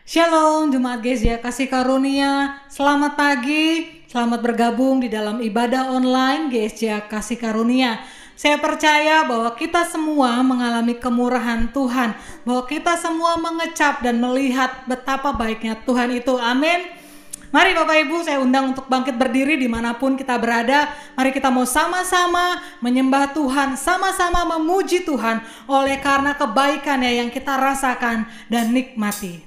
Shalom Jemaat GZIA Kasih Karunia. Selamat pagi, selamat bergabung di dalam ibadah online GZIA Kasih Karunia. Saya percaya bahwa kita semua mengalami kemurahan Tuhan, bahwa kita semua mengecap dan melihat betapa baiknya Tuhan itu. Amin. Mari Bapak Ibu, saya undang untuk bangkit berdiri dimanapun kita berada. Mari kita mau sama-sama menyembah Tuhan, sama-sama memuji Tuhan oleh karena kebaikannya yang kita rasakan dan nikmati.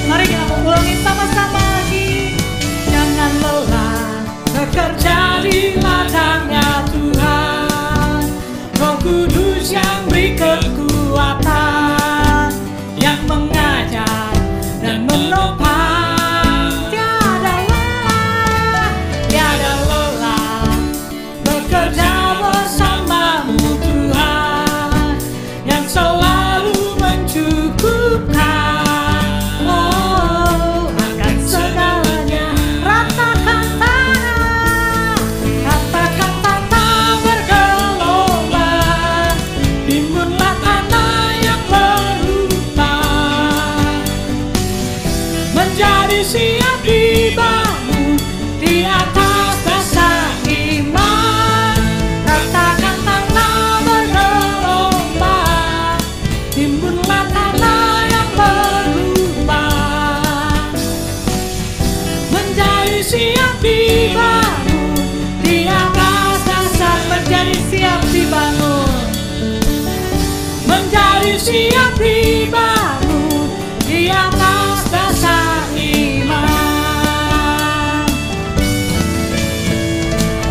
Mari kita ulangi sama-sama. siap dibangun di atas dasar iman.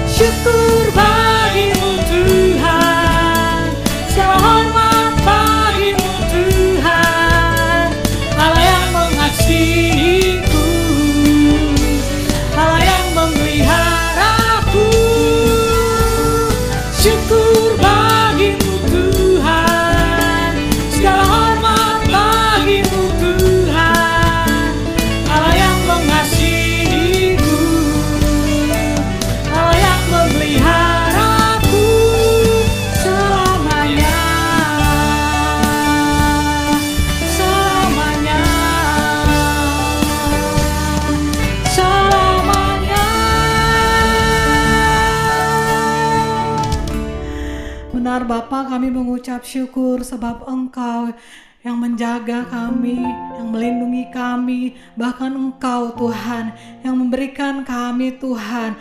Syukur bagimu Tuhan, segala hormat bagimu Tuhan, Allah yang mengasihiku, Allah yang memeliharaku. Syukur bagimu Tuhan, segala hormat bagimu Tuhan, Allah yang mengasihiku, Allah yang memeliharaku selamanya, selamanya, selamanya. Benar Bapa, kami mengucap syukur sebab Engkau yang menjaga kami, yang melindungi kami, bahkan Engkau Tuhan yang memberikan kami Tuhan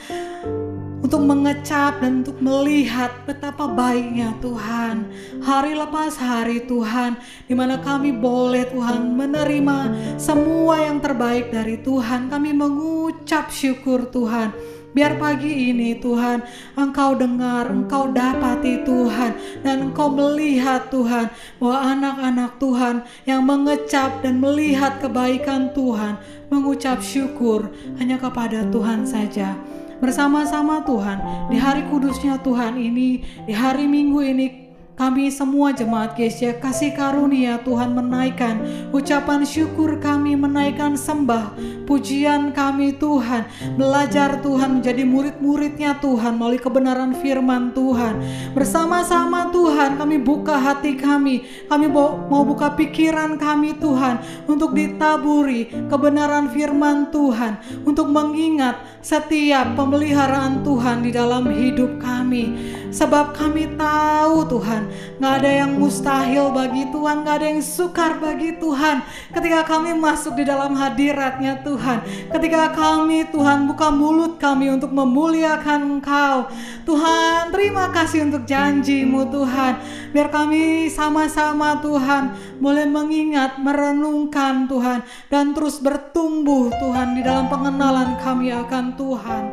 untuk mengecap dan untuk melihat betapa baiknya Tuhan hari lepas hari Tuhan, di mana kami boleh Tuhan menerima semua yang terbaik dari Tuhan. Kami mengucap syukur Tuhan. Biar pagi ini Tuhan Engkau dengar, Engkau dapati Tuhan, dan Engkau melihat Tuhan bahwa anak-anak Tuhan yang mengecap dan melihat kebaikan Tuhan mengucap syukur hanya kepada Tuhan saja. Bersama-sama Tuhan di hari kudusnya Tuhan ini, di hari Minggu ini, kami semua jemaat GSJ Kasih Karunia Tuhan menaikkan ucapan syukur kami, menaikkan sembah pujian kami Tuhan, belajar Tuhan menjadi murid-muridnya Tuhan melalui kebenaran firman Tuhan. Bersama-sama Tuhan kami buka hati kami mau buka pikiran kami Tuhan untuk ditaburi kebenaran firman Tuhan, untuk mengingat setiap pemeliharaan Tuhan di dalam hidup kami. Sebab kami tahu Tuhan, gak ada yang mustahil bagi Tuhan, gak ada yang sukar bagi Tuhan. Ketika kami masuk di dalam hadirat-Nya Tuhan, ketika kami Tuhan buka mulut kami untuk memuliakan Engkau. Tuhan, terima kasih untuk janji-Mu Tuhan. Biar kami sama-sama Tuhan boleh mengingat, merenungkan Tuhan, dan terus bertumbuh Tuhan di dalam pengenalan kami akan Tuhan.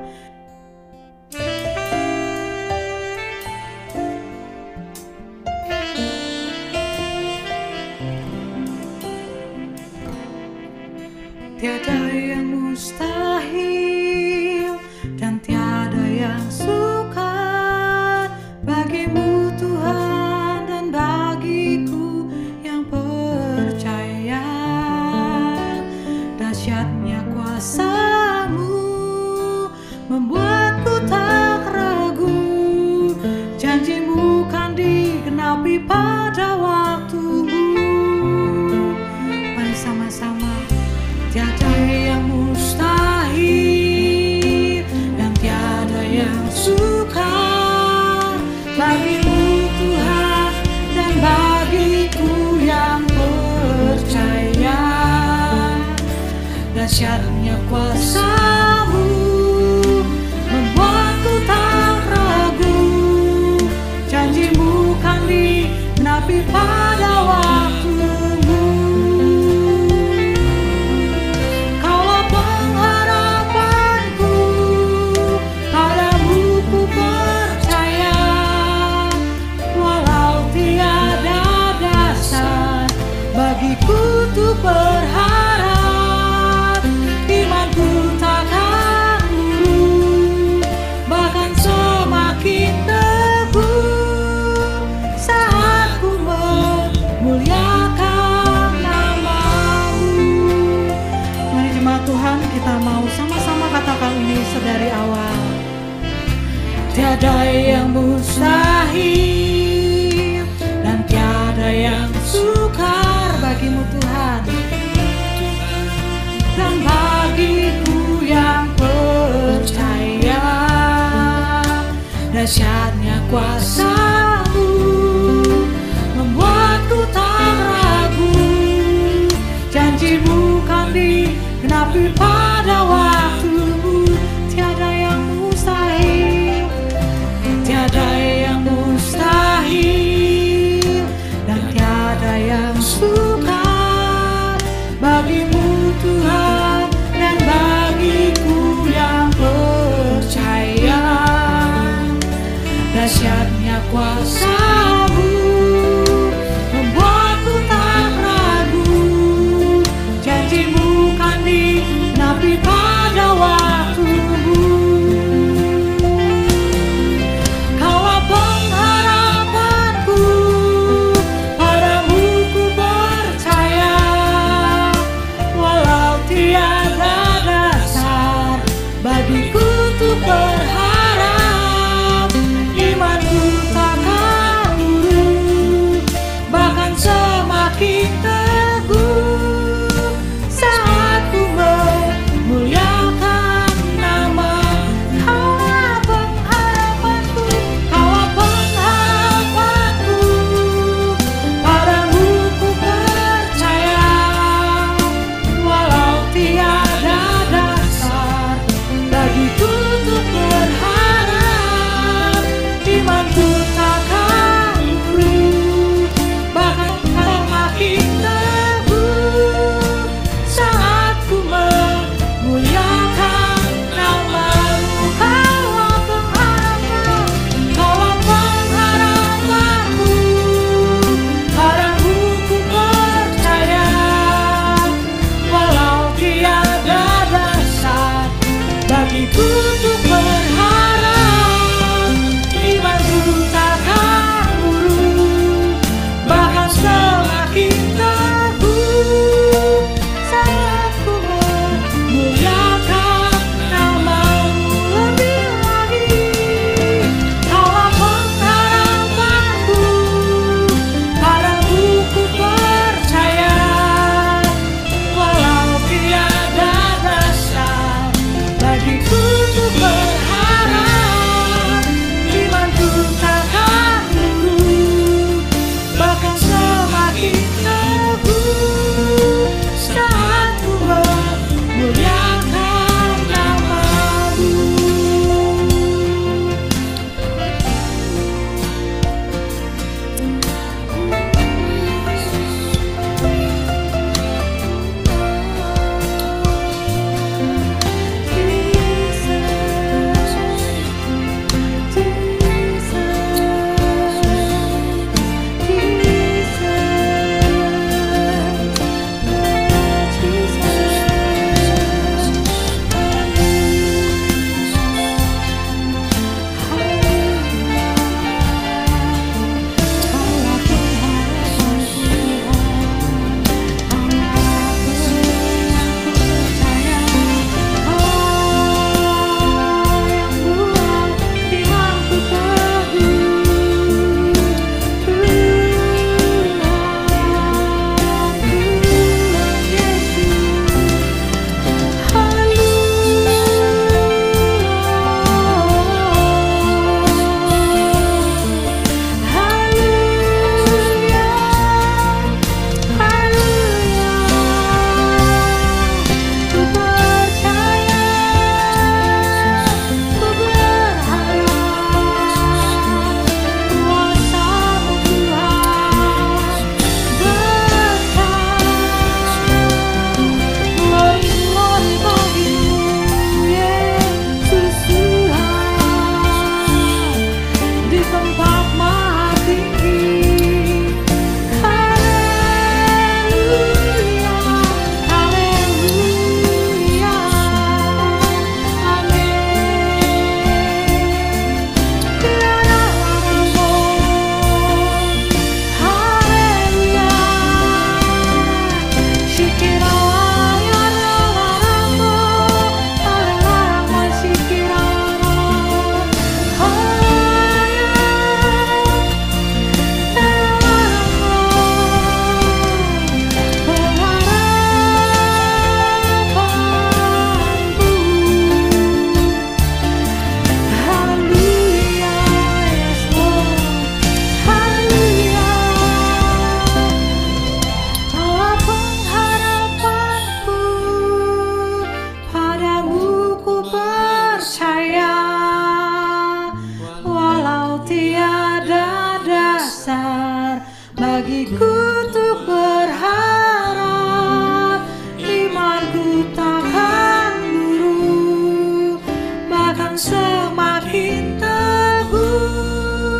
Tiada yang mustahil dan tiada yang sukar bagimu Tuhan dan bagiku yang percaya. Dahsyatnya kuasa-Mu membuatku tak ragu, janji-Mu kan digenapi pada waktu-Mu. Mari sama-sama. Tiada yang mustahil dan tiada yang sukar bagimu Tuhan dan bagiku yang percaya. Dahsyatnya kuasa-Mu membuatku tak ragu, janji-Mu kan digenapi pada waktu-Mu. Bagiku tuh berharap, imanku takkan turun, bahkan semakin teguh saat ku memuliakan nama-Mu. Mari jemaat Tuhan, kita mau sama-sama katakan ini sedari awal. Tiada yang mustahil dan tiada yang sukar bagimu Tuhan dan bagiku yang percaya. Dahsyatnya kuasa-Mu membuatku tak ragu, janji-Mu kan digenapi pada waktu-Mu. Tiada yang mustahil, tiada yang mustahil dan tiada yang dahsyatnya kuasa-Mu membuatku tak ragu. Janji-Mu kan digenapi pada waktu-Mu. Kaulah pengharapanku, padamu ku percaya. Walau tiada dasar bagiku untuk berharap, imanku takkan turun, bahkan semakin teguh saat ku memuliakan nama. Kaulah pengharapanku, Kaulah pengharapanku, padamu ku percaya. Walau tiada dasar bagiku untuk berharap, imanku takkan turun, bahkan semakin teguh saat ku memuliakan nama-Mu. Kaulah pengharapanku, padamu ku percaya. Walau tiada dasar bagiku untuk berharap, imanku takkan turun, bahkan semakin teguh saat ku memuliakan nama-Mu. Lebih lagi, Kaulah pengharapanku, padamu ku percaya. Walau tiada dasar bagiku untuk berharap, imanku takkan turun, bahkan semakin teguh saat ku memuliakan nama-Mu. bagiku untuk berharap, imanku takkan buruk, bahkan semakin teguh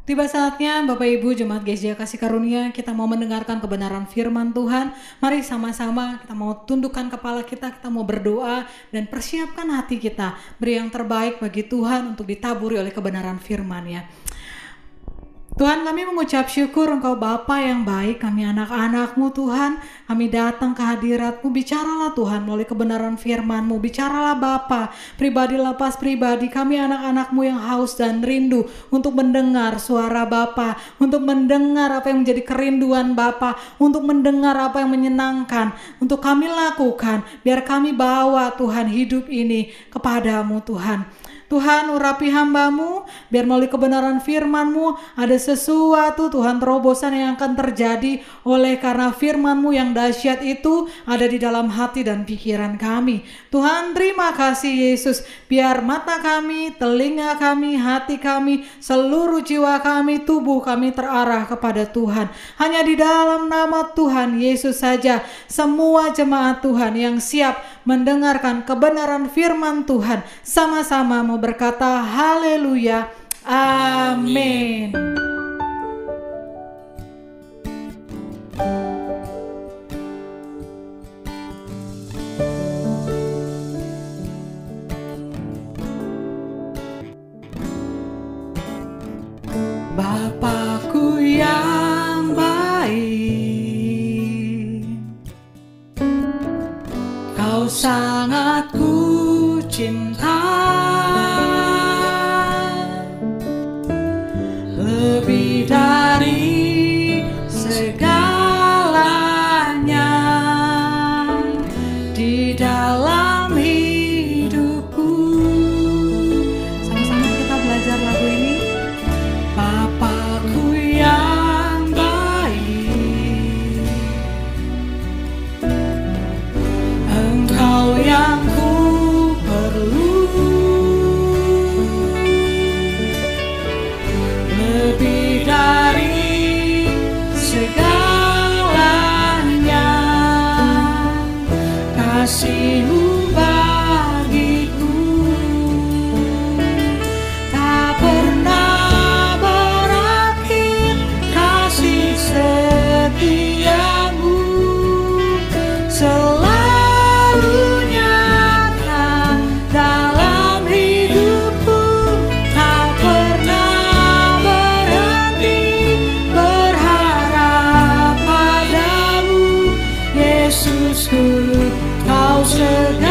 Tiba saatnya Bapak Ibu Jemaat GSJ Kasih Karunia, kita mau mendengarkan kebenaran firman Tuhan. Mari sama-sama kita mau tundukkan kepala kita mau berdoa dan persiapkan hati kita. Beri yang terbaik bagi Tuhan untuk ditaburi oleh kebenaran firman-Nya. Tuhan, kami mengucap syukur Engkau Bapa yang baik, kami anak-anak-Mu Tuhan, kami datang ke hadirat-Mu, bicaralah Tuhan melalui kebenaran firman-Mu, bicaralah Bapa, pribadi lepas pribadi, kami anak-anak-Mu yang haus dan rindu untuk mendengar suara Bapa, untuk mendengar apa yang menjadi kerinduan Bapa, untuk mendengar apa yang menyenangkan, untuk kami lakukan, biar kami bawa Tuhan hidup ini kepadamu Tuhan. Tuhan, urapi hamba-Mu, biar melalui kebenaran firman-Mu ada sesuatu Tuhan terobosan yang akan terjadi oleh karena firman-Mu yang dahsyat itu ada di dalam hati dan pikiran kami. Tuhan, terima kasih Yesus, biar mata kami, telinga kami, hati kami, seluruh jiwa kami, tubuh kami terarah kepada Tuhan. Hanya di dalam nama Tuhan Yesus saja semua jemaat Tuhan yang siap mendengarkan kebenaran firman Tuhan sama-sama mau berkata haleluya, amin. Bapakku yang baik, Kau sangat ku cinta, lebih dari segalanya di dalam hidupku. Sama-sama kita belajar lagu ini. Bapakku yang baik, Engkau yang ku perlu, lebih dari segalanya, kasih-Mu bagiku tak pernah berakhir, kasih setia-Mu selalu nyata dalam hidupku, tak pernah berhenti berharap padamu, Yesusku, Kau segala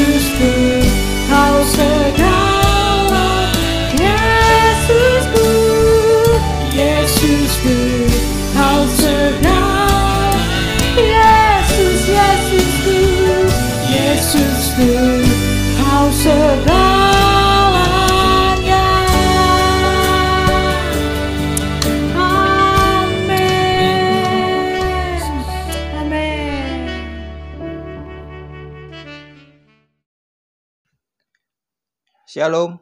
Yesusku, Kau segala. Yesusku, Yesusku, Kau segala. Yesus, Yesusku, Yesusku, Kau segalanya. Amin. Amin. Shalom,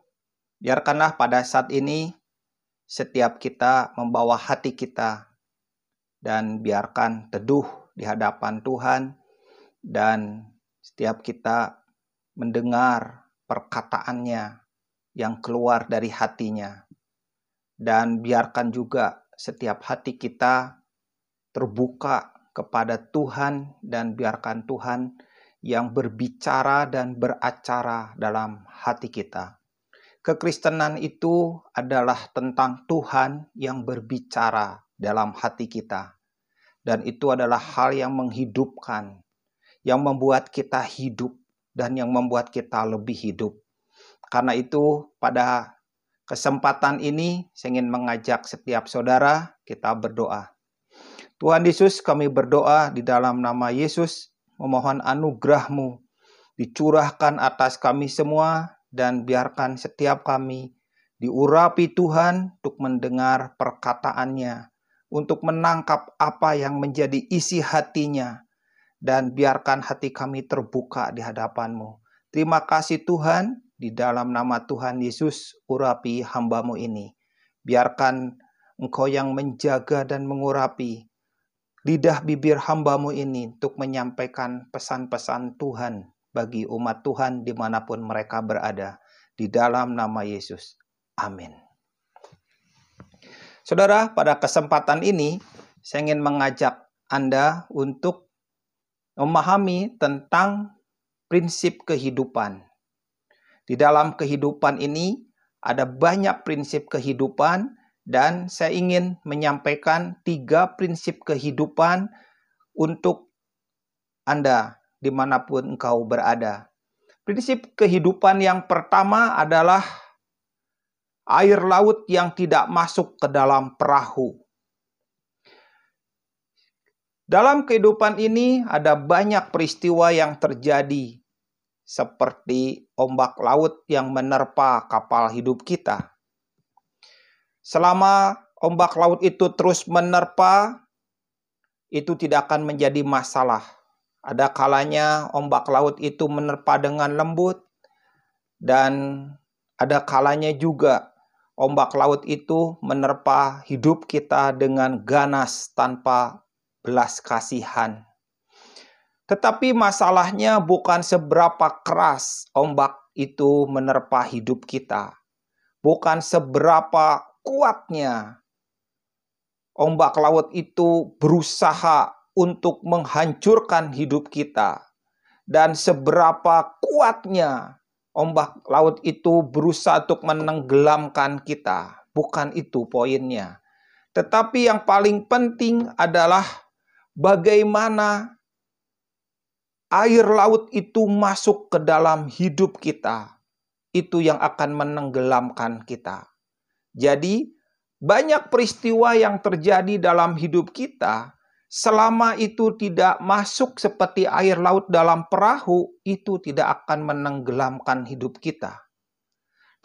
biarkanlah pada saat ini setiap kita membawa hati kita dan biarkan teduh di hadapan Tuhan, dan setiap kita mendengar perkataannya yang keluar dari hatinya, dan biarkan juga setiap hati kita terbuka kepada Tuhan, dan biarkan Tuhan yang berbicara dan beracara dalam hati kita. Kekristenan itu adalah tentang Tuhan yang berbicara dalam hati kita. Dan itu adalah hal yang menghidupkan, yang membuat kita hidup, dan yang membuat kita lebih hidup. Karena itu pada kesempatan ini saya ingin mengajak setiap saudara kita berdoa. Tuhan Yesus, kami berdoa di dalam nama Yesus, memohon anugerah-Mu dicurahkan atas kami semua, dan biarkan setiap kami diurapi Tuhan untuk mendengar perkataannya, untuk menangkap apa yang menjadi isi hatinya, dan biarkan hati kami terbuka di hadapan-Mu. Terima kasih Tuhan, di dalam nama Tuhan Yesus, urapi hamba-Mu ini. Biarkan Engkau yang menjaga dan mengurapi lidah bibir hamba-Mu ini untuk menyampaikan pesan-pesan Tuhan bagi umat Tuhan dimanapun mereka berada. Di dalam nama Yesus. Amin. Saudara, pada kesempatan ini saya ingin mengajak Anda untuk memahami tentang prinsip kehidupan. Di dalam kehidupan ini ada banyak prinsip kehidupan, dan saya ingin menyampaikan 3 prinsip kehidupan untuk Anda dimanapun engkau berada. Prinsip kehidupan yang pertama adalah air laut yang tidak masuk ke dalam perahu. Dalam kehidupan ini ada banyak peristiwa yang terjadi, seperti ombak laut yang menerpa kapal hidup kita. Selama ombak laut itu terus menerpa, itu tidak akan menjadi masalah. Ada kalanya ombak laut itu menerpa dengan lembut, dan ada kalanya juga ombak laut itu menerpa hidup kita dengan ganas tanpa belas kasihan. Tetapi masalahnya bukan seberapa keras ombak itu menerpa hidup kita. Bukan seberapa kuatnya ombak laut itu berusaha untuk menghancurkan hidup kita, dan seberapa kuatnya ombak laut itu berusaha untuk menenggelamkan kita. Bukan itu poinnya. Tetapi yang paling penting adalah bagaimana air laut itu masuk ke dalam hidup kita. Itu yang akan menenggelamkan kita. Jadi, banyak peristiwa yang terjadi dalam hidup kita, selama itu tidak masuk seperti air laut dalam perahu, itu tidak akan menenggelamkan hidup kita.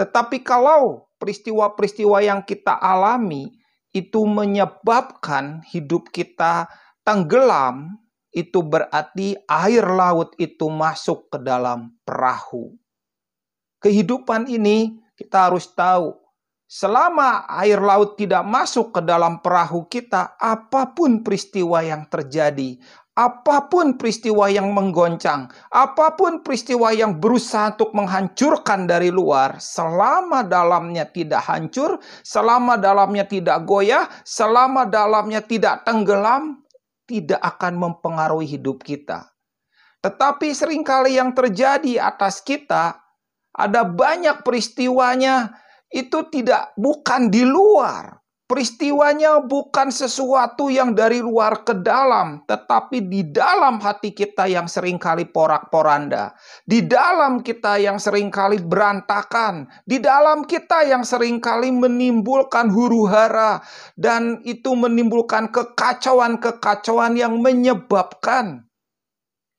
Tetapi kalau peristiwa-peristiwa yang kita alami itu menyebabkan hidup kita tenggelam, itu berarti air laut itu masuk ke dalam perahu. Kehidupan ini kita harus tahu, selama air laut tidak masuk ke dalam perahu kita, apapun peristiwa yang terjadi, apapun peristiwa yang menggoncang, apapun peristiwa yang berusaha untuk menghancurkan dari luar, selama dalamnya tidak hancur, selama dalamnya tidak goyah, selama dalamnya tidak tenggelam, tidak akan mempengaruhi hidup kita. Tetapi seringkali yang terjadi atas kita, ada banyak peristiwanya, itu bukan di luar. Peristiwanya bukan sesuatu yang dari luar ke dalam, tetapi di dalam hati kita yang seringkali porak-poranda, di dalam kita yang seringkali berantakan, di dalam kita yang seringkali menimbulkan huru-hara, dan itu menimbulkan kekacauan-kekacauan yang menyebabkan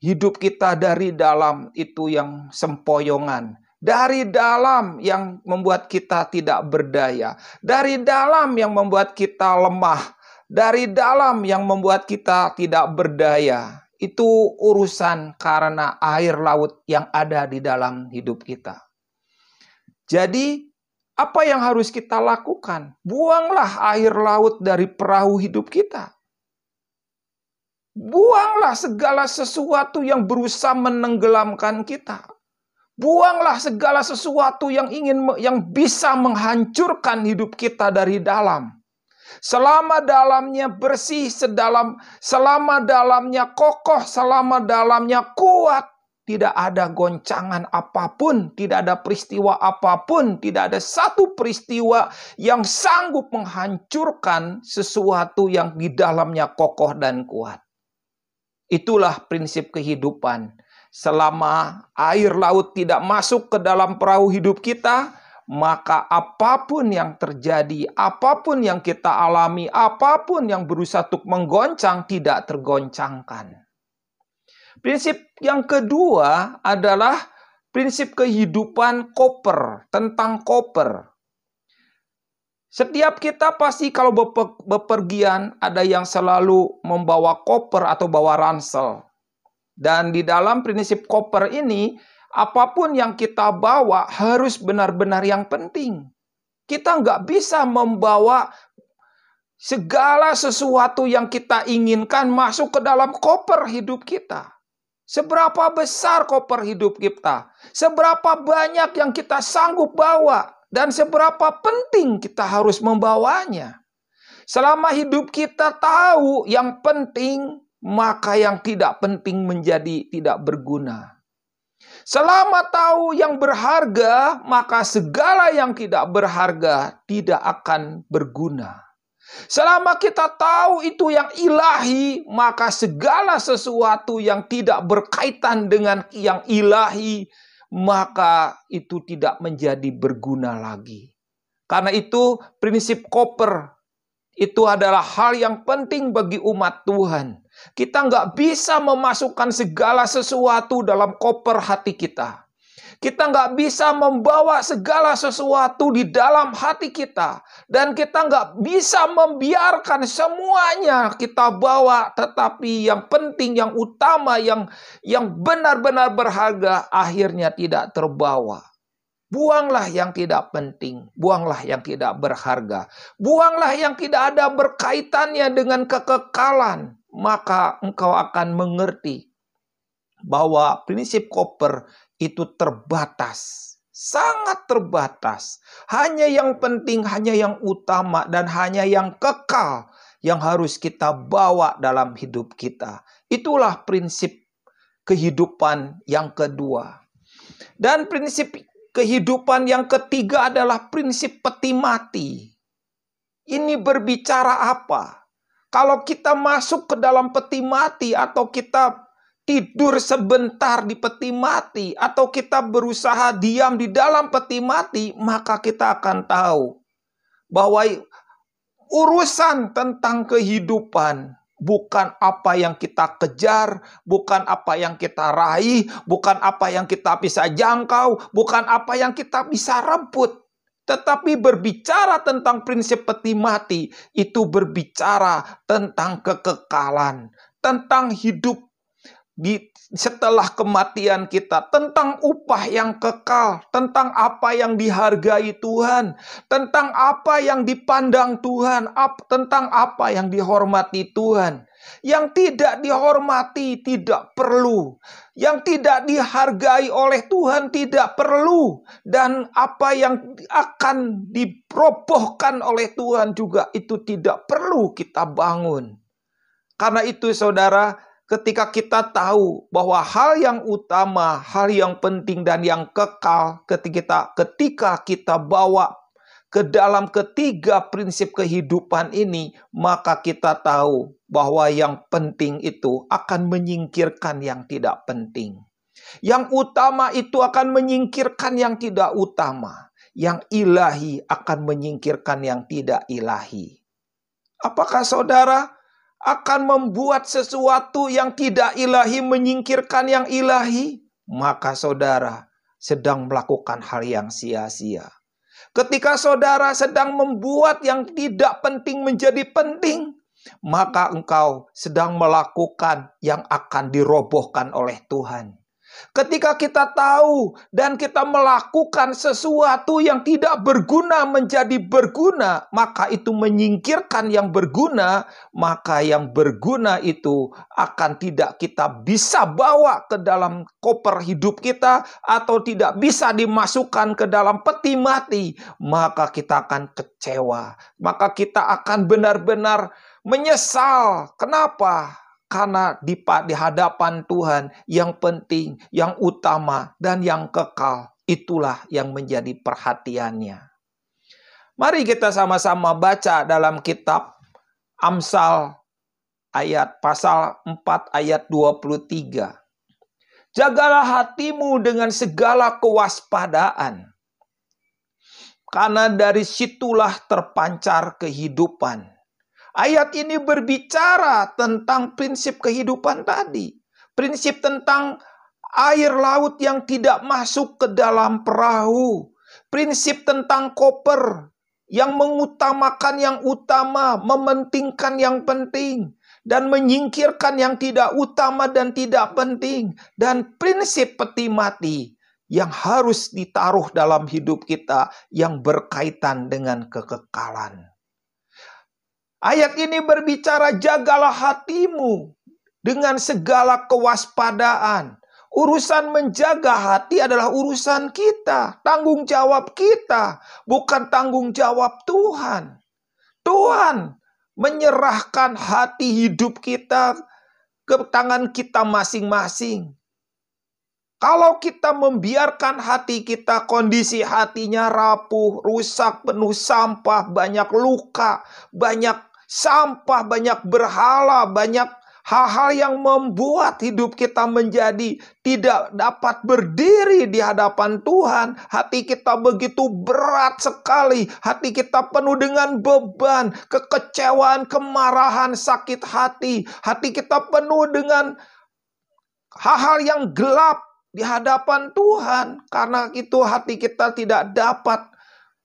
hidup kita dari dalam itu yang sempoyongan. Dari dalam yang membuat kita tidak berdaya. Dari dalam yang membuat kita lemah. Dari dalam yang membuat kita tidak berdaya. Itu urusan karena air laut yang ada di dalam hidup kita. Jadi, apa yang harus kita lakukan? Buanglah air laut dari perahu hidup kita. Buanglah segala sesuatu yang berusaha menenggelamkan kita. Buanglah segala sesuatu yang bisa menghancurkan hidup kita dari dalam. Selama dalamnya bersih, selama dalamnya kokoh, selama dalamnya kuat, tidak ada goncangan apapun, tidak ada peristiwa apapun, tidak ada satu peristiwa yang sanggup menghancurkan sesuatu yang di dalamnya kokoh dan kuat. Itulah prinsip kehidupan. Selama air laut tidak masuk ke dalam perahu hidup kita, maka apapun yang terjadi, apapun yang kita alami, apapun yang berusaha untuk menggoncang, tidak tergoncangkan. Prinsip yang kedua adalah prinsip kehidupan koper, tentang koper. Setiap kita pasti kalau bepergian, ada yang selalu membawa koper atau bawa ransel. Dan di dalam prinsip koper ini, apapun yang kita bawa harus benar-benar yang penting. Kita nggak bisa membawa segala sesuatu yang kita inginkan masuk ke dalam koper hidup kita. Seberapa besar koper hidup kita? Seberapa banyak yang kita sanggup bawa? Dan seberapa penting kita harus membawanya? Selama hidup kita tahu yang penting, maka yang tidak penting menjadi tidak berguna. Selama tahu yang berharga, maka segala yang tidak berharga tidak akan berguna. Selama kita tahu itu yang ilahi, maka segala sesuatu yang tidak berkaitan dengan yang ilahi, maka itu tidak menjadi berguna lagi. Karena itu prinsip koper itu adalah hal yang penting bagi umat Tuhan. Kita nggak bisa memasukkan segala sesuatu dalam koper hati kita. Kita nggak bisa membawa segala sesuatu di dalam hati kita. Dan kita nggak bisa membiarkan semuanya kita bawa. Tetapi yang penting, yang utama, yang benar-benar berharga, akhirnya tidak terbawa. Buanglah yang tidak penting, buanglah yang tidak berharga, buanglah yang tidak ada berkaitannya dengan kekekalan, maka engkau akan mengerti bahwa prinsip koper itu terbatas, sangat terbatas. Hanya yang penting, hanya yang utama, dan hanya yang kekal yang harus kita bawa dalam hidup kita. Itulah prinsip kehidupan yang kedua. Dan prinsip kehidupan yang ketiga adalah prinsip peti mati. Ini berbicara apa? Kalau kita masuk ke dalam peti mati, atau kita tidur sebentar di peti mati, atau kita berusaha diam di dalam peti mati, maka kita akan tahu bahwa urusan tentang kehidupan bukan apa yang kita kejar, bukan apa yang kita raih, bukan apa yang kita bisa jangkau, bukan apa yang kita bisa rebut. Tetapi berbicara tentang prinsip peti mati, itu berbicara tentang kekekalan, tentang hidup setelah kematian kita, tentang upah yang kekal, tentang apa yang dihargai Tuhan, tentang apa yang dipandang Tuhan, tentang apa yang dihormati Tuhan. Yang tidak dihormati tidak perlu, yang tidak dihargai oleh Tuhan tidak perlu, dan apa yang akan dirobohkan oleh Tuhan juga itu tidak perlu kita bangun. Karena itu saudara, ketika kita tahu bahwa hal yang utama, hal yang penting dan yang kekal ketika kita bawa ke dalam ketiga prinsip kehidupan ini, maka kita tahu bahwa yang penting itu akan menyingkirkan yang tidak penting. Yang utama itu akan menyingkirkan yang tidak utama. Yang ilahi akan menyingkirkan yang tidak ilahi. Apakah saudara akan membuat sesuatu yang tidak ilahi menyingkirkan yang ilahi? Maka saudara sedang melakukan hal yang sia-sia. Ketika saudara sedang membuat yang tidak penting menjadi penting, maka engkau sedang melakukan yang akan dirobohkan oleh Tuhan. Ketika kita tahu dan kita melakukan sesuatu yang tidak berguna menjadi berguna, maka itu menyingkirkan yang berguna, maka yang berguna itu akan tidak kita bisa bawa ke dalam koper hidup kita atau tidak bisa dimasukkan ke dalam peti mati, maka kita akan kecewa, maka kita akan benar-benar menyesal. Kenapa? Karena di hadapan Tuhan yang penting, yang utama, dan yang kekal, itulah yang menjadi perhatiannya. Mari kita sama-sama baca dalam kitab Amsal pasal 4 ayat 23. Jagalah hatimu dengan segala kewaspadaan, karena dari situlah terpancar kehidupan. Ayat ini berbicara tentang prinsip kehidupan tadi. Prinsip tentang air laut yang tidak masuk ke dalam perahu. Prinsip tentang koper yang mengutamakan yang utama, mementingkan yang penting, dan menyingkirkan yang tidak utama dan tidak penting. Dan prinsip peti mati yang harus ditaruh dalam hidup kita yang berkaitan dengan kekekalan. Ayat ini berbicara jagalah hatimu dengan segala kewaspadaan. Urusan menjaga hati adalah urusan kita, tanggung jawab kita, bukan tanggung jawab Tuhan. Tuhan menyerahkan hati hidup kita ke tangan kita masing-masing. Kalau kita membiarkan hati kita, kondisi hatinya rapuh, rusak, penuh sampah, banyak luka, banyak sampah, banyak berhala, banyak hal-hal yang membuat hidup kita menjadi tidak dapat berdiri di hadapan Tuhan. Hati kita begitu berat sekali. Hati kita penuh dengan beban, kekecewaan, kemarahan, sakit hati. Hati kita penuh dengan hal-hal yang gelap di hadapan Tuhan. Karena itu hati kita tidak dapat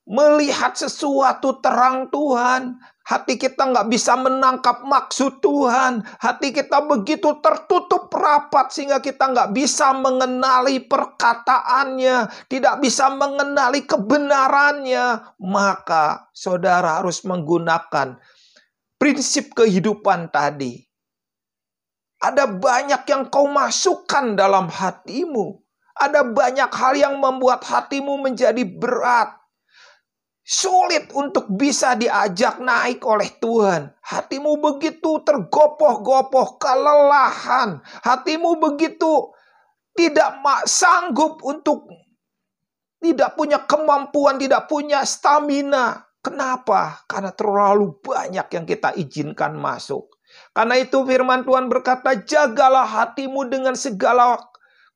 melihat sesuatu terang Tuhan. Hati kita nggak bisa menangkap maksud Tuhan. Hati kita begitu tertutup rapat sehingga kita nggak bisa mengenali perkataannya. Tidak bisa mengenali kebenarannya. Maka saudara harus menggunakan prinsip kehidupan tadi. Ada banyak yang kau masukkan dalam hatimu. Ada banyak hal yang membuat hatimu menjadi berat. Sulit untuk bisa diajak naik oleh Tuhan. Hatimu begitu tergopoh-gopoh, kelelahan. Hatimu begitu tidak sanggup untuk, tidak punya kemampuan, tidak punya stamina. Kenapa? Karena terlalu banyak yang kita izinkan masuk. Karena itu firman Tuhan berkata, jagalah hatimu dengan segala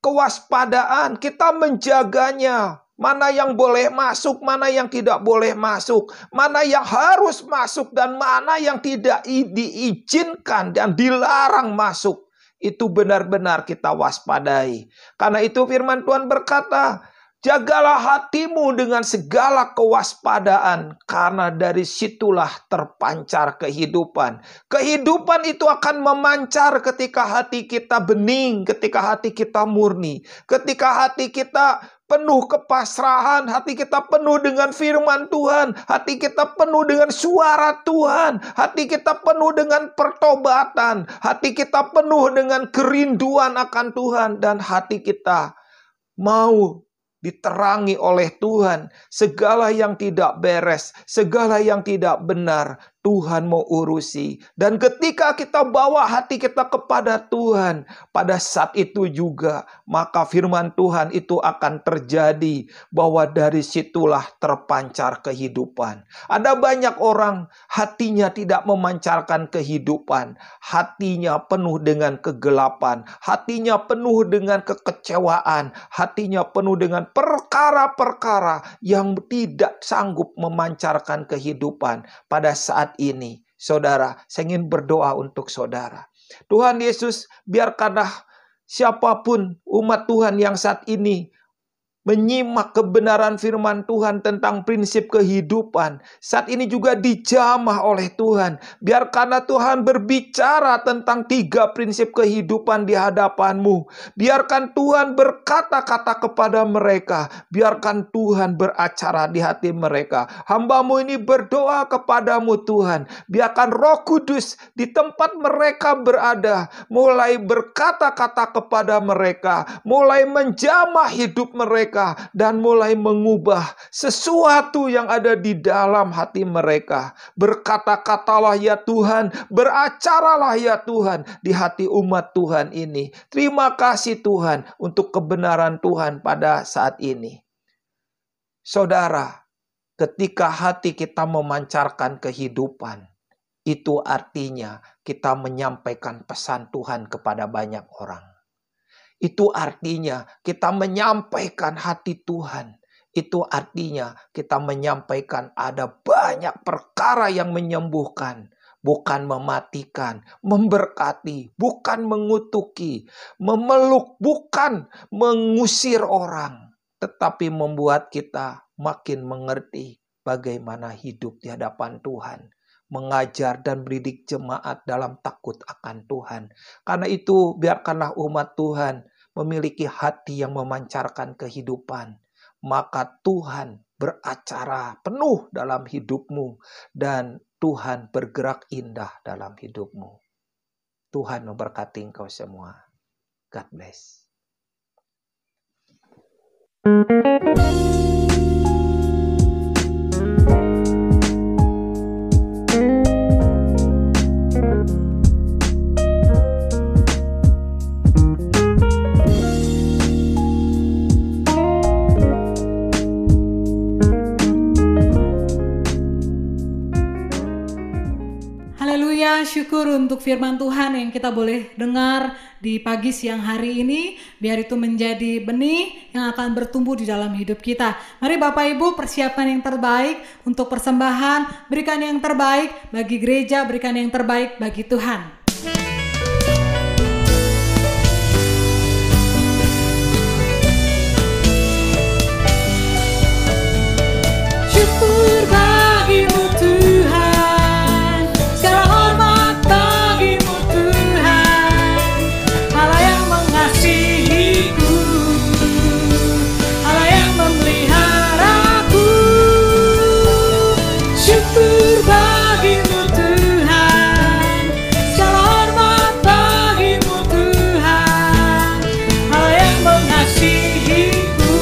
kewaspadaan. Kita menjaganya. Mana yang boleh masuk, mana yang tidak boleh masuk. Mana yang harus masuk dan mana yang tidak diizinkan dan dilarang masuk. Itu benar-benar kita waspadai. Karena itu firman Tuhan berkata, jagalah hatimu dengan segala kewaspadaan, karena dari situlah terpancar kehidupan. Kehidupan itu akan memancar ketika hati kita bening, ketika hati kita murni, ketika hati kita penuh kepasrahan, hati kita penuh dengan firman Tuhan, hati kita penuh dengan suara Tuhan, hati kita penuh dengan pertobatan, hati kita penuh dengan kerinduan akan Tuhan, dan hati kita mau diterangi oleh Tuhan. Segala yang tidak beres, segala yang tidak benar, Tuhan mau urusi. Dan ketika kita bawa hati kita kepada Tuhan, pada saat itu juga, maka firman Tuhan itu akan terjadi, bahwa dari situlah terpancar kehidupan. Ada banyak orang hatinya tidak memancarkan kehidupan. Hatinya penuh dengan kegelapan. Hatinya penuh dengan kekecewaan. Hatinya penuh dengan perkara-perkara yang tidak sanggup memancarkan kehidupan. Pada saat ini, saudara, saya ingin berdoa untuk saudara. Tuhan Yesus, biarkanlah siapapun umat Tuhan yang saat ini menyimak kebenaran firman Tuhan tentang prinsip kehidupan, saat ini juga dijamah oleh Tuhan. Biarkanlah Tuhan berbicara tentang 3 prinsip kehidupan di hadapanmu. Biarkan Tuhan berkata-kata kepada mereka. Biarkan Tuhan beracara di hati mereka. Hamba-Mu ini berdoa kepadamu Tuhan. Biarkan Roh Kudus di tempat mereka berada mulai berkata-kata kepada mereka, mulai menjamah hidup mereka, dan mulai mengubah sesuatu yang ada di dalam hati mereka. Berkata-katalah ya Tuhan, beracaralah ya Tuhan di hati umat Tuhan ini. Terima kasih Tuhan untuk kebenaran Tuhan pada saat ini. Saudara, ketika hati kita memancarkan kehidupan, itu artinya kita menyampaikan pesan Tuhan kepada banyak orang. Itu artinya kita menyampaikan hati Tuhan. Itu artinya kita menyampaikan ada banyak perkara yang menyembuhkan. Bukan mematikan, memberkati, bukan mengutuki, memeluk, bukan mengusir orang. Tetapi membuat kita makin mengerti bagaimana hidup di hadapan Tuhan. Mengajar dan mendidik jemaat dalam takut akan Tuhan. Karena itu biarkanlah umat Tuhan memiliki hati yang memancarkan kehidupan. Maka Tuhan beracara penuh dalam hidupmu. Dan Tuhan bergerak indah dalam hidupmu. Tuhan memberkati engkau semua. God bless. Syukur untuk firman Tuhan yang kita boleh dengar di pagi siang hari ini. Biar itu menjadi benih yang akan bertumbuh di dalam hidup kita. Mari Bapak Ibu persiapkan yang terbaik untuk persembahan. Berikan yang terbaik bagi gereja, berikan yang terbaik bagi Tuhan. Syukur bagimu Tuhan, segala hormat bagimu Tuhan, Allah yang mengasihiku, Allah yang memeliharaku. Syukur bagimu Tuhan, segala hormat bagimu Tuhan, Allah yang mengasihiku,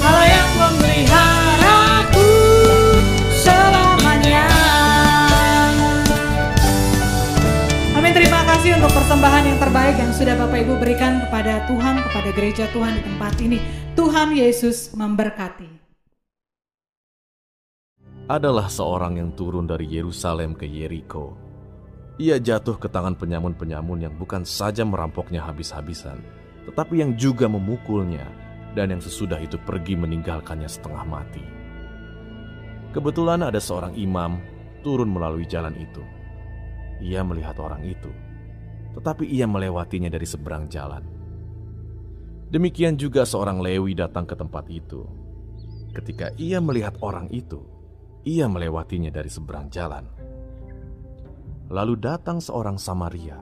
Allah yang memeliharaku selamanya. Amin. Terima kasih untuk persembahan yang terbaik yang sudah Bapak Ibu berikan kepada Tuhan, kepada gereja Tuhan di tempat ini. Tuhan Yesus memberkati. Adalah seorang yang turun dari Yerusalem ke Yeriko. Ia jatuh ke tangan penyamun-penyamun yang bukan saja merampoknya habis-habisan, tetapi yang juga memukulnya, dan yang sesudah itu pergi meninggalkannya setengah mati. Kebetulan ada seorang imam turun melalui jalan itu. Ia melihat orang itu, tetapi ia melewatinya dari seberang jalan. Demikian juga seorang Lewi datang ke tempat itu. Ketika ia melihat orang itu, ia melewatinya dari seberang jalan. Lalu datang seorang Samaria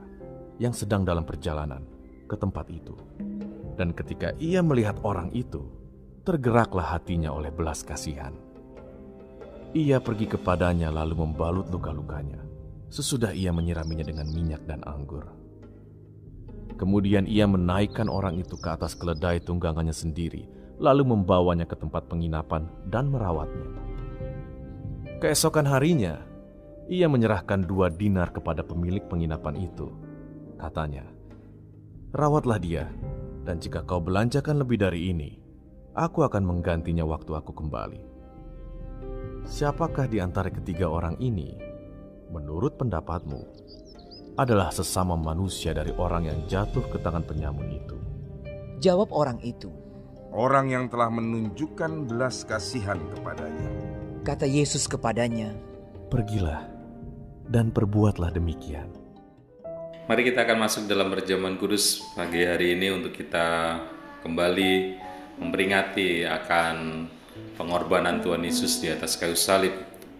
yang sedang dalam perjalanan ke tempat itu. Dan ketika ia melihat orang itu, tergeraklah hatinya oleh belas kasihan. Ia pergi kepadanya lalu membalut luka-lukanya. Sesudah ia menyiraminya dengan minyak dan anggur. Kemudian ia menaikkan orang itu ke atas keledai tunggangannya sendiri, lalu membawanya ke tempat penginapan dan merawatnya. Keesokan harinya, ia menyerahkan 2 dinar kepada pemilik penginapan itu. Katanya, "Rawatlah dia, dan jika kau belanjakan lebih dari ini, aku akan menggantinya waktu aku kembali." Siapakah di antara ketiga orang ini, menurut pendapatmu, adalah sesama manusia dari orang yang jatuh ke tangan penyamun itu? Jawab orang itu, "Orang yang telah menunjukkan belas kasihan kepadanya." Kata Yesus kepadanya, "Pergilah dan perbuatlah demikian." Mari kita akan masuk dalam perjamuan kudus pagi hari ini untuk kita kembali memperingati akan pengorbanan Tuhan Yesus di atas kayu salib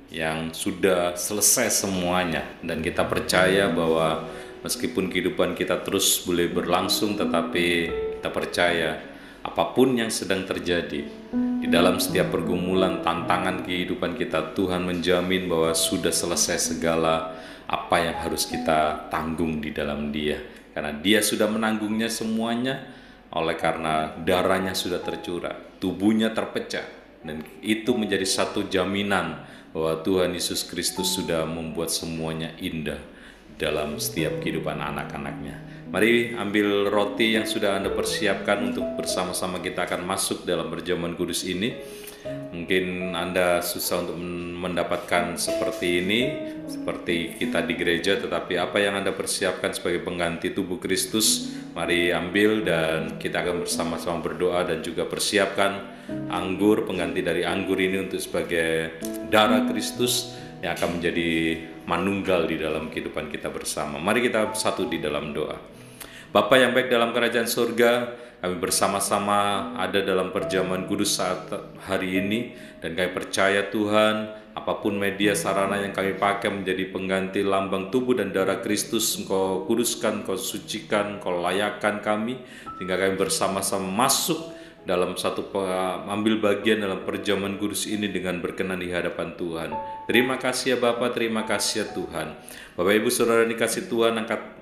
yang sudah selesai semuanya. Dan kita percaya bahwa meskipun kehidupan kita terus boleh berlangsung, tetapi kita percaya apapun yang sedang terjadi di dalam setiap pergumulan, tantangan kehidupan kita, Tuhan menjamin bahwa sudah selesai segala apa yang harus kita tanggung di dalam Dia. Karena Dia sudah menanggungnya semuanya, oleh karena darahnya sudah tercurah, tubuhnya terpecah. Dan itu menjadi satu jaminan bahwa Tuhan Yesus Kristus sudah membuat semuanya indah dalam setiap kehidupan anak-anaknya. Mari ambil roti yang sudah Anda persiapkan untuk bersama-sama kita akan masuk dalam perjamuan kudus ini. Mungkin Anda susah untuk mendapatkan seperti ini, seperti kita di gereja, tetapi apa yang Anda persiapkan sebagai pengganti tubuh Kristus, mari ambil dan kita akan bersama-sama berdoa dan juga persiapkan anggur, pengganti dari anggur ini untuk sebagai darah Kristus yang akan menjadi manunggal di dalam kehidupan kita bersama. Mari kita satu di dalam doa. Bapa yang baik dalam kerajaan surga, kami bersama-sama ada dalam perjamuan kudus saat hari ini, dan kami percaya Tuhan, apapun media sarana yang kami pakai menjadi pengganti lambang tubuh dan darah Kristus, Engkau kuduskan, Engkau sucikan, Engkau layakkan kami, sehingga kami bersama-sama masuk dalam satu ambil bagian dalam perjamuan kudus ini dengan berkenan di hadapan Tuhan. Terima kasih ya Bapa, terima kasih ya Tuhan. Bapak Ibu Saudara dikasih Tuhan, angkat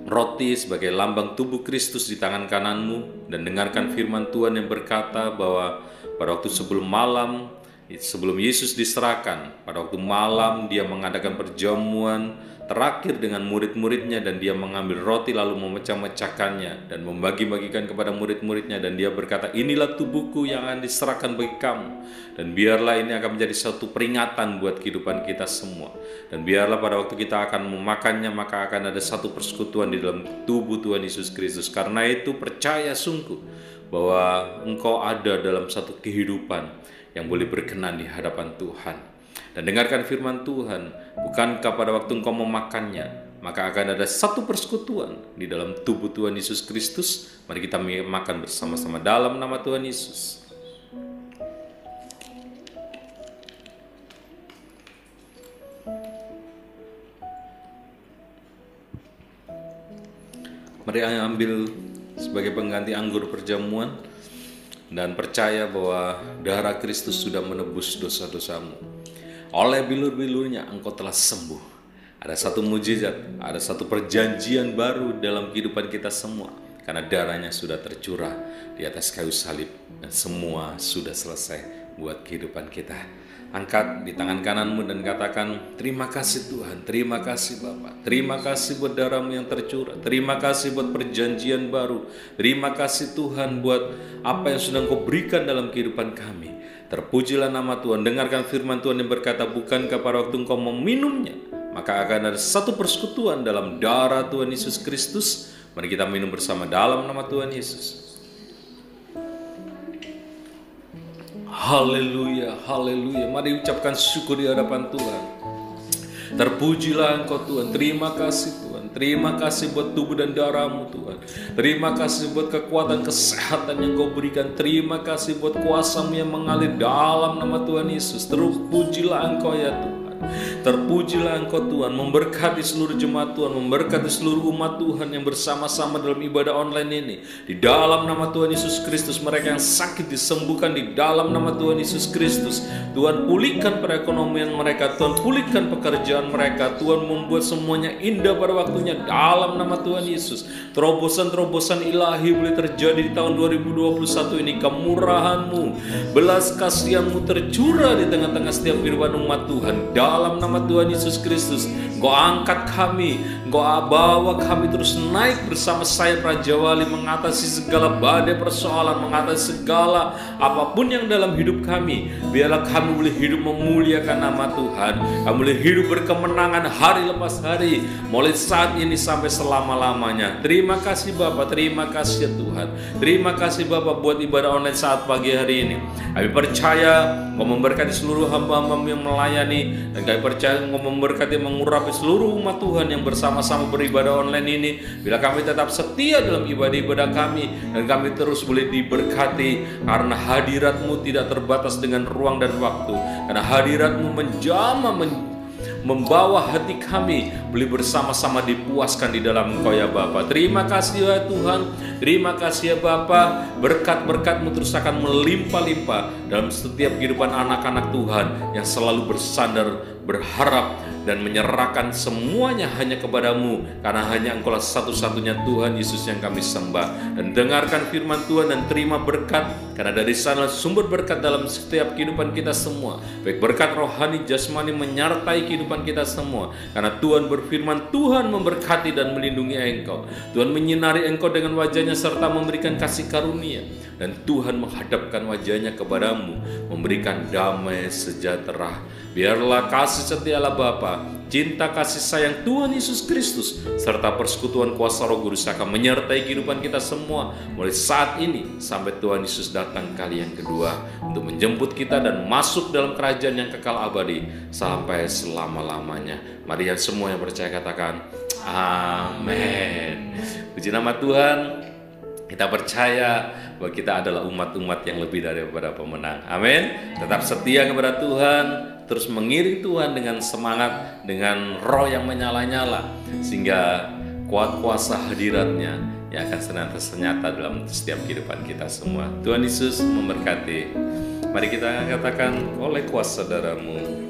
roti sebagai lambang tubuh Kristus di tangan kananmu dan dengarkan firman Tuhan yang berkata bahwa pada waktu sebelum Yesus diserahkan, pada waktu malam Dia mengadakan perjamuan terakhir dengan murid-muridnya, dan Dia mengambil roti lalu memecah-mecahkannya dan membagi-bagikan kepada murid-muridnya, dan Dia berkata, "Inilah tubuhku yang akan diserahkan bagi kamu, dan biarlah ini akan menjadi satu peringatan buat kehidupan kita semua, dan biarlah pada waktu kita akan memakannya maka akan ada satu persekutuan di dalam tubuh Tuhan Yesus Kristus." Karena itu percaya sungguh bahwa Engkau ada dalam satu kehidupan yang boleh berkenan di hadapan Tuhan. Dan dengarkan firman Tuhan, bukankah pada waktu engkau memakannya, maka akan ada satu persekutuan di dalam tubuh Tuhan Yesus Kristus. Mari kita makan bersama-sama dalam nama Tuhan Yesus. Mari ambil sebagai pengganti anggur perjamuan dan percaya bahwa darah Kristus sudah menebus dosa-dosamu. Oleh bilur-bilurnya engkau telah sembuh. Ada satu mujizat, ada satu perjanjian baru dalam kehidupan kita semua, karena darahnya sudah tercurah di atas kayu salib dan semua sudah selesai buat kehidupan kita. Angkat di tangan kananmu dan katakan, "Terima kasih Tuhan, terima kasih Bapa, terima kasih buat darahmu yang tercurah, terima kasih buat perjanjian baru, terima kasih Tuhan buat apa yang sudah Engkau berikan dalam kehidupan kami. Terpujilah nama Tuhan." Dengarkan firman Tuhan yang berkata, bukankah pada waktu engkau meminumnya, maka akan ada satu persekutuan dalam darah Tuhan Yesus Kristus. Mari kita minum bersama dalam nama Tuhan Yesus. Haleluya, haleluya. Mari ucapkan syukur di hadapan Tuhan. Terpujilah Engkau Tuhan. Terima kasih Tuhan. Terima kasih buat tubuh dan darahmu Tuhan. Terima kasih buat kekuatan kesehatan yang Kau berikan. Terima kasih buat kuasa-Mu yang mengalir dalam nama Tuhan Yesus. Terpujilah Engkau ya Tuhan. Terpujilah Engkau Tuhan, memberkati seluruh jemaat Tuhan, memberkati seluruh umat Tuhan yang bersama-sama dalam ibadah online ini. Di dalam nama Tuhan Yesus Kristus, mereka yang sakit disembuhkan di dalam nama Tuhan Yesus Kristus. Tuhan pulihkan perekonomian mereka, Tuhan pulihkan pekerjaan mereka, Tuhan membuat semuanya indah pada waktunya dalam nama Tuhan Yesus. Terobosan-terobosan ilahi boleh terjadi di tahun 2021 ini. Kemurahan-Mu, belas kasihan-Mu tercurah di tengah-tengah setiap kehidupan umat Tuhan dalam nama Tuhan Yesus Kristus. Engkau angkat kami, Engkau bawa kami terus naik bersama sayap Raja Wali, mengatasi segala badai persoalan, mengatasi segala apapun yang dalam hidup kami. Biarlah kami boleh hidup memuliakan nama Tuhan, kami boleh hidup berkemenangan hari lepas hari, mulai saat ini sampai selama-lamanya. Terima kasih Bapa, terima kasih ya Tuhan. Terima kasih Bapa buat ibadah online saat pagi hari ini. Kami percaya Engkau memberkati seluruh hamba-hamba yang melayani, dan kami percaya Engkau memberkati, mengurapi seluruh umat Tuhan yang bersama-sama beribadah online ini. Bila kami tetap setia dalam ibadah-ibadah kami, dan kami terus boleh diberkati, karena hadirat-Mu tidak terbatas dengan ruang dan waktu, karena hadirat-Mu menjamah, membawa hati kami boleh bersama-sama dipuaskan di dalam Engkau ya Bapa. Terima kasih ya Tuhan, terima kasih ya Bapa. Berkat-berkat-Mu terus akan melimpah-limpah dalam setiap kehidupan anak-anak Tuhan yang selalu bersandar, berharap, dan menyerahkan semuanya hanya kepada-Mu, karena hanya Engkau lah satu-satunya Tuhan Yesus yang kami sembah. Dan dengarkan firman Tuhan dan terima berkat, karena dari sana sumber berkat dalam setiap kehidupan kita semua, baik berkat rohani, jasmani, menyertai kehidupan kita semua. Karena Tuhan berfirman, Tuhan memberkati dan melindungi engkau, Tuhan menyinari engkau dengan wajahnya serta memberikan kasih karunia, dan Tuhan menghadapkan wajahnya kepadamu, memberikan damai sejahtera. Biarlah kasih setia Allah Bapa, cinta kasih sayang Tuhan Yesus Kristus, serta persekutuan kuasa Roh Kudus akan menyertai kehidupan kita semua mulai saat ini sampai Tuhan Yesus datang kali yang kedua untuk menjemput kita dan masuk dalam kerajaan yang kekal abadi sampai selama-lamanya. Mari yang semua yang percaya katakan amin. Puji nama Tuhan. Kita percaya bahwa kita adalah umat-umat yang lebih daripada pemenang. Amin. Tetap setia kepada Tuhan, terus mengiring Tuhan dengan semangat, dengan roh yang menyala-nyala, sehingga kuat kuasa hadiratnya yang akan senantiasa nyata dalam setiap kehidupan kita semua. Tuhan Yesus memberkati. Mari kita katakan, oleh kuasa darah-Mu